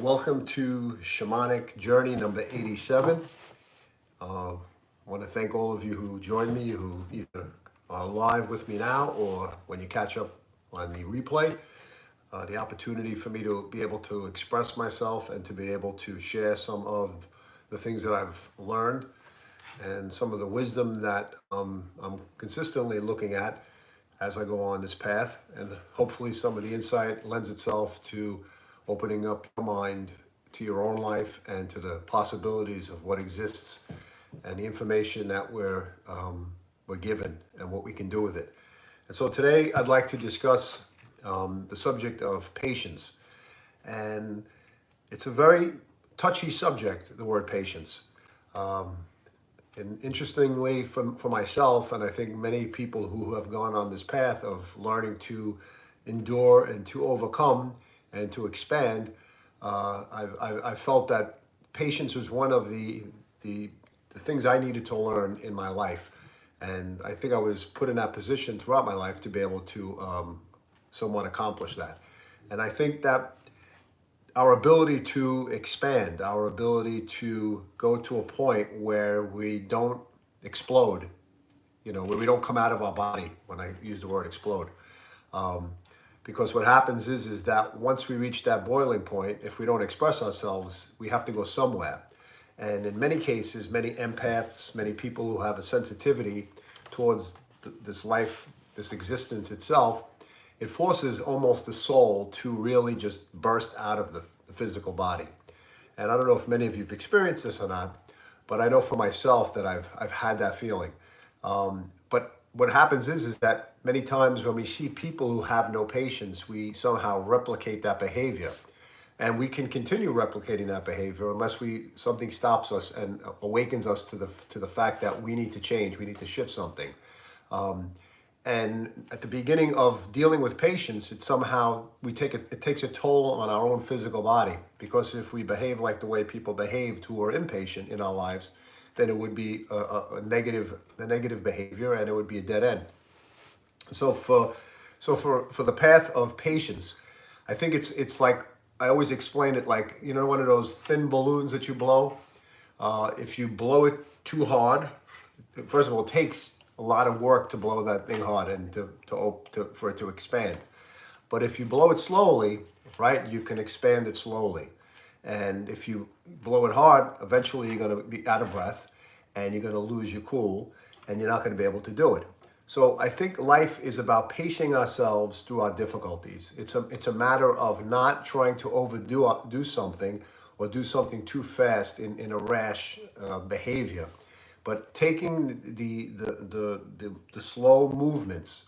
Welcome to Shamanic Journey number 87. I want to thank all of you who joined me, who either are live with me now or when you catch up on the replay. The opportunity for me to be able to express myself and to be able to share some of the things that I've learned and some of the wisdom that I'm consistently looking at as I go on this path. And hopefully some of the insight lends itself to opening up your mind to your own life and to the possibilities of what exists and the information that we're given and what we can do with it. And so today I'd like to discuss the subject of patience. And it's a very touchy subject, the word patience. And interestingly, for myself, and I think many people who have gone on this path of learning to endure and to overcome and to expand, I felt that patience was one of the things I needed to learn in my life. And I think I was put in that position throughout my life to be able to somewhat accomplish that. And I think that our ability to expand, our ability to go to a point where we don't explode, where we don't come out of our body, when I use the word explode. Because what happens is that once we reach that boiling point, if we don't express ourselves, we have to go somewhere. And in many cases, many empaths, many people who have a sensitivity towards this life, this existence itself, it forces almost the soul to really just burst out of the physical body. And I don't know if many of you have experienced this or not, but I know for myself that I've had that feeling. But what happens is that many times when we see people who have no patience, we somehow replicate that behavior. And we can continue replicating that behavior unless something stops us and awakens us to the fact that we need to change, we need to shift something. And at the beginning of dealing with patience, it takes a toll on our own physical body. Because if we behave like the way people behaved who are impatient in our lives, then it would be a negative behavior, and it would be a dead end. So for the path of patience, I think it's like, I always explain it like, one of those thin balloons that you blow. If you blow it too hard, first of all, it takes a lot of work to blow that thing hard and for it to expand. But if you blow it slowly, right, you can expand it slowly. And if you blow it hard, eventually you're going to be out of breath and you're going to lose your cool and you're not going to be able to do it. So I think life is about pacing ourselves through our difficulties. It's a matter of not trying to do something or do something too fast in a rash behavior, but taking the slow movements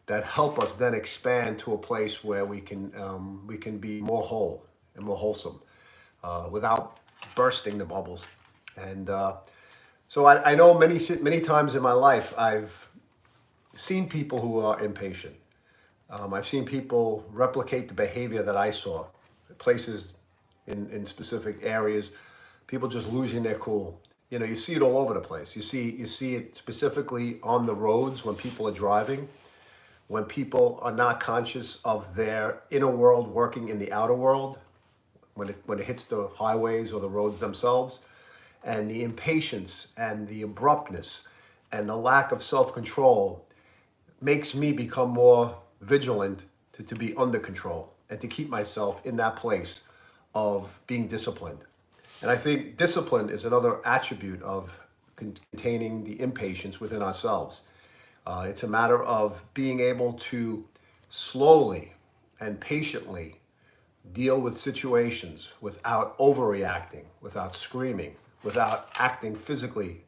that help us then expand to a place where we can be more whole and more wholesome without bursting the bubbles. And so I know many times in my life I've seen people who are impatient. I've seen people replicate the behavior that I saw, places in specific areas, people just losing their cool. You see it all over the place. You see it specifically on the roads when people are driving, when people are not conscious of their inner world working in the outer world, when it hits the highways or the roads themselves, and the impatience and the abruptness and the lack of self-control makes me become more vigilant to be under control and to keep myself in that place of being disciplined. And I think discipline is another attribute of containing the impatience within ourselves. It's a matter of being able to slowly and patiently deal with situations without overreacting, without screaming, without acting physically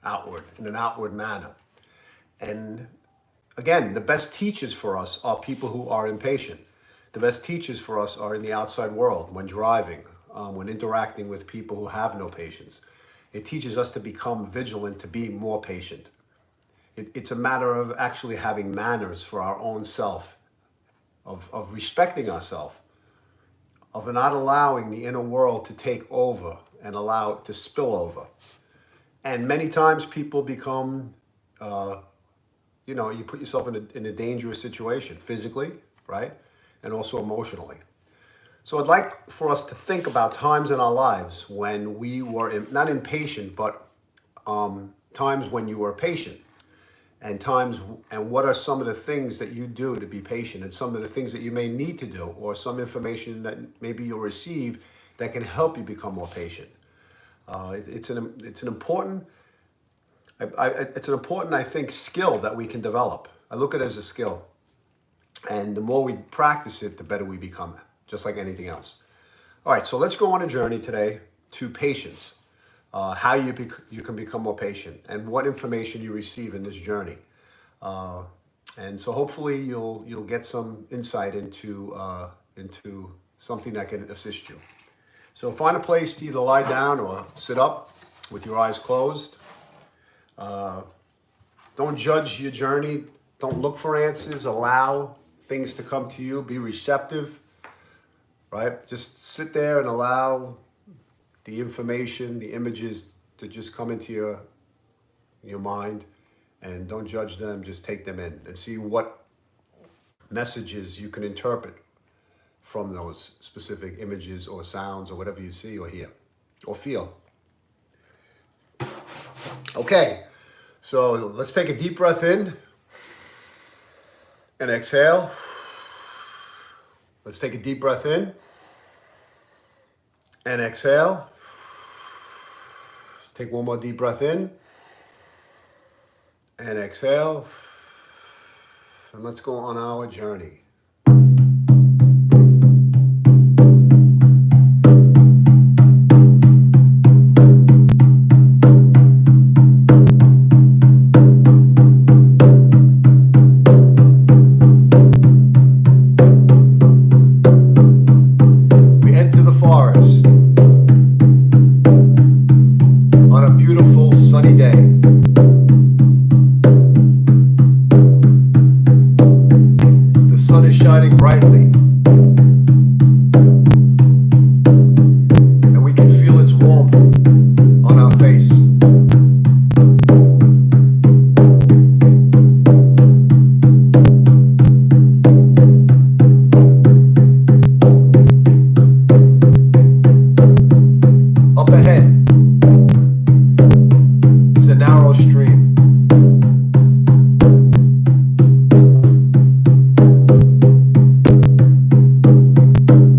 outward, in an outward manner. And again, the best teachers for us are people who are impatient. The best teachers for us are in the outside world, when driving, when interacting with people who have no patience. It teaches us to become vigilant, to be more patient. It's a matter of actually having manners for our own self, of respecting ourselves, of not allowing the inner world to take over and allow it to spill over. And many times people become, you put yourself in a dangerous situation, physically, right? And also emotionally. So I'd like for us to think about times in our lives when we were not impatient, but times when you were patient, and what are some of the things that you do to be patient, and some of the things that you may need to do, or some information that maybe you'll receive that can help you become more patient. It's an important, I think, skill that we can develop. I look at it as a skill, and the more we practice it, the better we become it, just like anything else. All right, so let's go on a journey today to patience. How you can become more patient, and what information you receive in this journey, and so hopefully you'll get some insight into something that can assist you. So find a place to either lie down or sit up with your eyes closed. Don't judge your journey. Don't look for answers. Allow things to come to you. Be receptive. Right? Just sit there and allow the information, the images to just come into your mind, and don't judge them, just take them in and see what messages you can interpret from those specific images or sounds or whatever you see or hear or feel. Okay, so let's take a deep breath in and exhale. Let's take a deep breath in and exhale. Take one more deep breath in and exhale. And let's go on our journey. We enter the forest on a beautiful sunny day. The sun is shining brightly, and we can feel its warmth on our face. Up ahead is a narrow stream.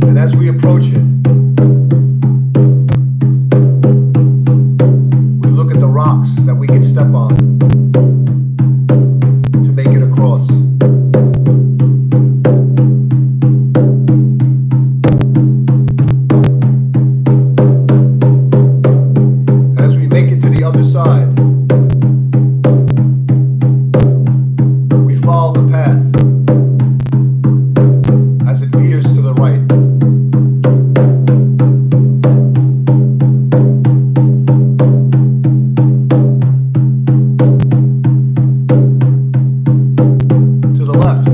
And as we approach it, we look at the rocks that we can step on to make it across. As we make it to the other side, we follow the path as it veers to the right. To the left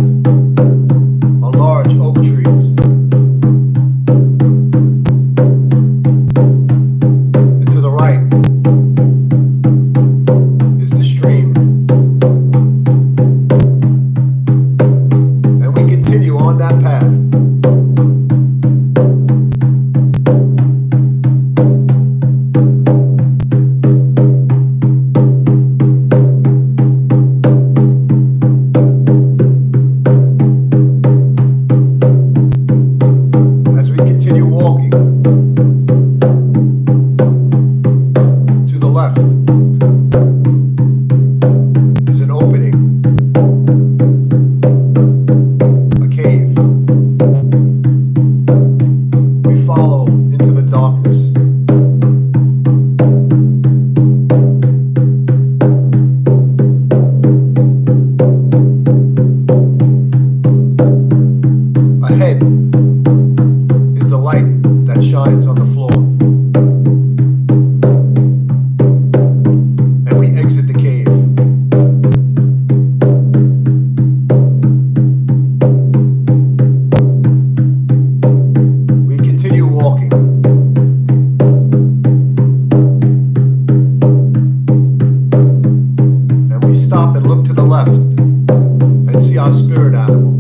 are large oak trees. And to the right is the stream. And we continue on that path. As we continue walking, to the left is an opening, a cave. We follow into the darkness. Ahead is the light that shines on the floor. And we exit the cave. We continue walking. And we stop and look to the left and see our spirit animal.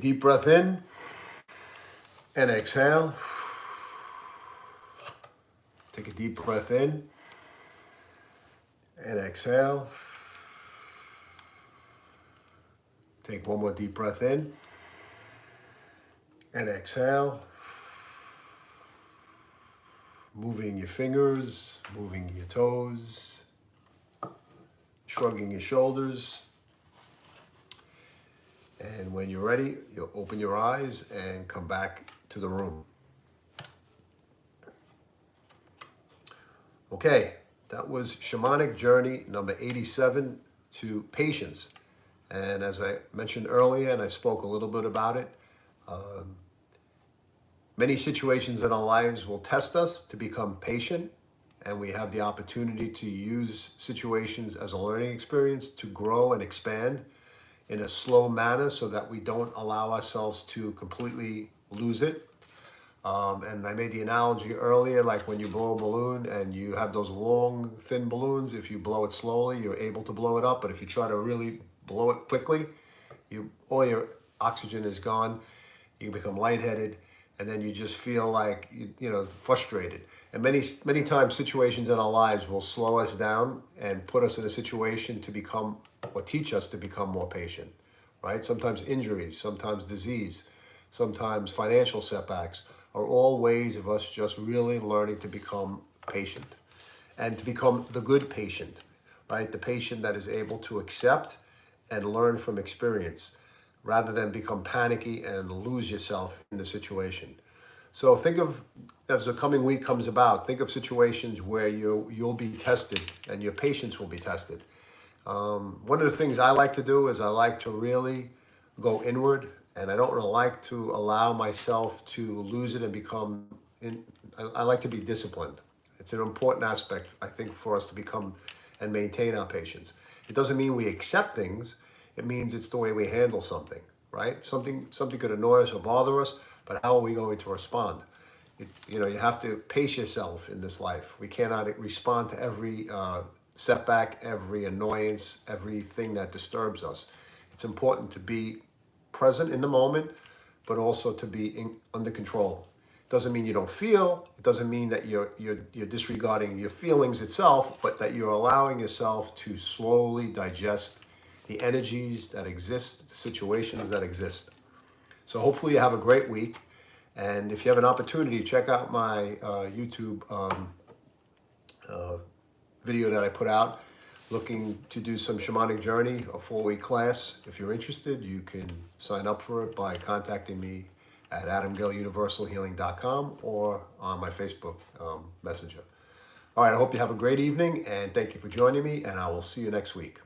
deep breath in and exhale. Take a deep breath in and exhale. Take one more deep breath in and exhale. Moving your fingers, moving your toes, shrugging your shoulders. And when you're ready, you'll open your eyes and come back to the room. Okay, that was Shamanic Journey number 87 to patience. And as I mentioned earlier, and I spoke a little bit about it, many situations in our lives will test us to become patient, and we have the opportunity to use situations as a learning experience to grow and expand in a slow manner so that we don't allow ourselves to completely lose it. And I made the analogy earlier, like when you blow a balloon and you have those long, thin balloons, if you blow it slowly, you're able to blow it up. But if you try to really blow it quickly, all your oxygen is gone, you become lightheaded, and then you just feel like, frustrated. And many times situations in our lives will slow us down and put us in a situation to become, or teach us to become more patient, right? Sometimes injuries, sometimes disease, sometimes financial setbacks are all ways of us just really learning to become patient and to become the good patient, right? The patient that is able to accept and learn from experience rather than become panicky and lose yourself in the situation. So think of, as the coming week comes about, think of situations where you'll be tested and your patience will be tested. One of the things I like to do is I like to really go inward, and I don't really like to allow myself to lose it and become, I like to be disciplined. It's an important aspect, I think, for us to become and maintain our patience. It doesn't mean we accept things. It means it's the way we handle something, right? Something could annoy us or bother us, but how are we going to respond? You have to pace yourself in this life. We cannot respond to every setback, every annoyance, everything that disturbs us. It's important to be present in the moment, but also to be under control. It doesn't mean you don't feel. It doesn't mean that you're disregarding your feelings itself, but that you're allowing yourself to slowly digest the energies that exist, the situations that exist. So hopefully you have a great week. And if you have an opportunity, check out my YouTube video that I put out, looking to do some Shamanic Journey, a 4-week class. If you're interested, you can sign up for it by contacting me at adamgaleuniversalhealing.com or on my Facebook Messenger. All right, I hope you have a great evening, and thank you for joining me, and I will see you next week.